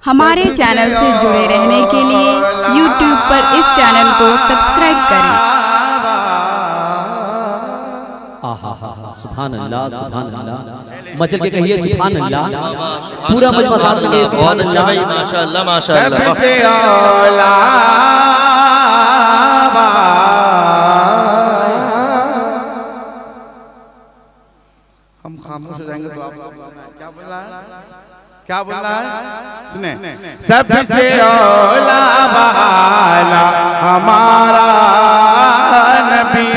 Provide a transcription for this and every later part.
हमारे चैनल से जुड़े रहने के लिए YouTube पर इस चैनल को सब्सक्राइब करें। सुभान अल्लाह, सुभान अल्लाह। मचल के कहिए सुभान अल्लाह। पूरा मजमा साथ में कहिए सुभान अल्लाह। भाई माशाअल्लाह माशाअल्लाह। सबसे औला हम खामोश हो जाएंगे तो आप क्या बोल रहा है, क्या बोल रहा है? सुने, सबसे औला वाला हमारा नबी,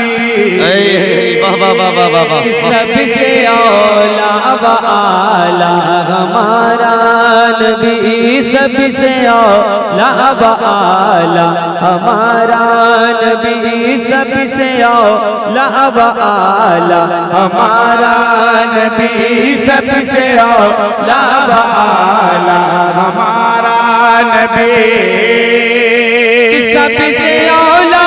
वाह वाह वाह वाह वाह वाह। सबसे औला वाला हमारा नबी, सबसे औला वाला हमारा नबी, सबसे औला वाला हमारा नबी, सबसे औला वाला हमारा नबी, सबसे औला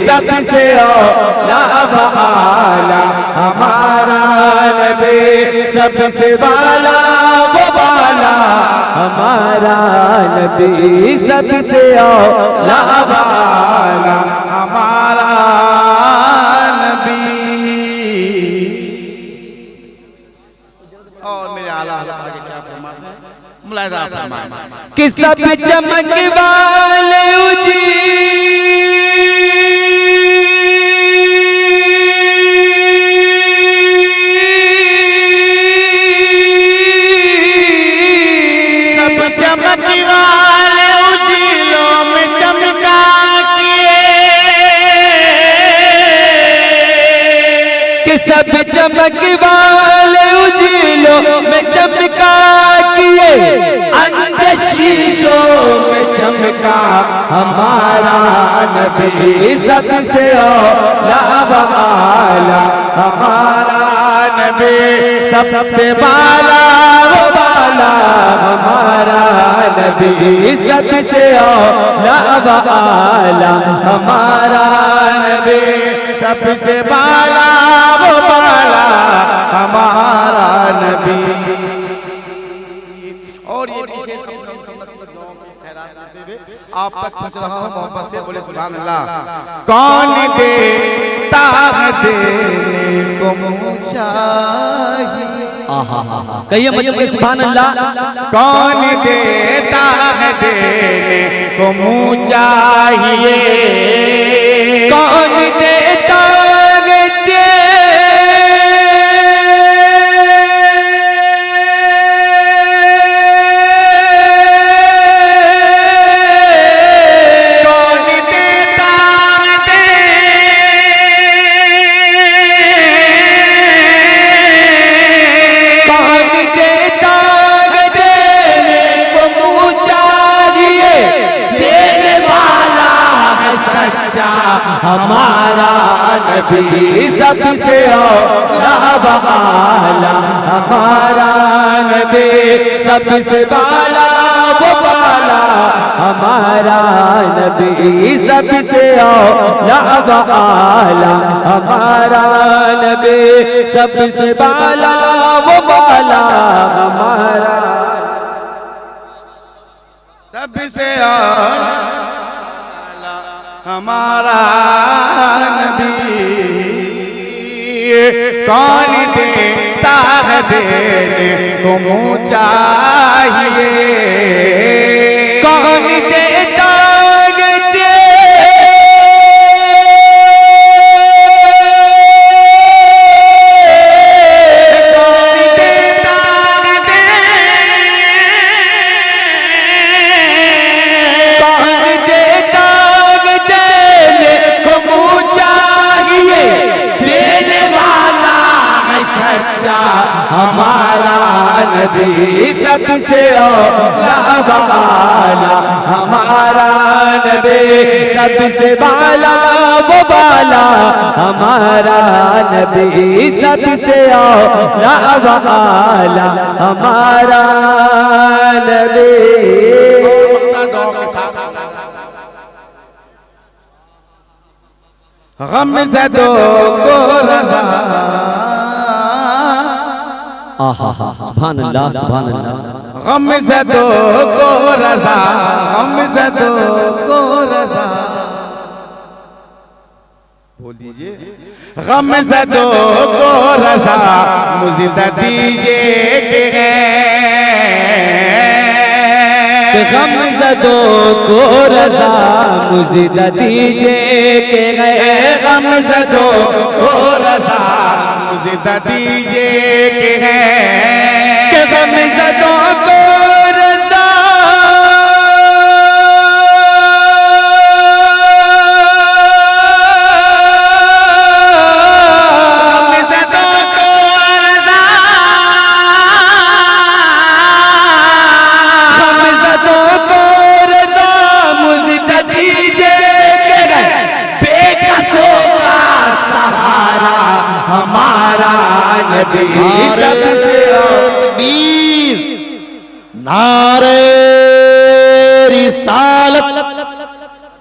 सबसे औला वाला हमारा नबी, सबसे वाला वो वाला हमारा नबी, सबसे औला वाला हमारा नबी। और मेरे आला हज़रत आगे क्या फरमाते हैं, मुलाहिज़ा फरमाएं कि सब चमक वाले उजी सब चमक वाले उजीलों में चमका किए, अंदर शीशों में चमका हमारा नबी, सबसे औला वाला हमारा नबी, सबसे वाला वो वाला हमारा नबी, सबसे औला वाला हमारा नबी, सबसे वाला वो वाला हमारा नबी। और ये विशेष आप तक पहुंच रहा हूं मोहब्बत से, बोले सुभान अल्लाह। कौन देता है देने को चाहिए, कहिए मतलब के सुभान अल्लाह। कौन देता है देने को मुँह चाहिए, कौन देता हमारा नबी, सबसे औला वाला हमारा नबी, सबसे वाला वो वाला हमारा नबी, सबसे औला वाला हमारा नबी, सबसे वाला वो वाला हमारा, सबसे औला हमारा नबी। कौन देता है देने को मुँह चाहिए, कौन देता हमारा नबी, सबसे औला नबी सबसे बाला वो बाला हमारा नबी सबसे आला व आला हमारा नबी। गम ज़दों को रज़ा आहा सुभान अल्लाह सुभान अल्लाह। गम ज़दों को रज़ा गम ज़दों को रज़ा बोल दीजिए। गम ज़दों को रज़ा मुझे दीजिए के गम ज़दों को रज़ा मुझे दीजिए के गए। गम ज़दों को रज़ा मुझे दीजिए के गम ज़दों को रज़ा तकबीर नारे रिसालत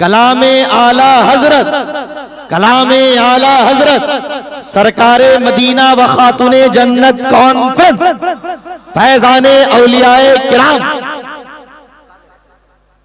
कलामे आला हजरत कलामे आला हजरत सरकारे मदीना व खातूने जन्नत कॉन्फ्रेंस फैजाने औलियाए किराम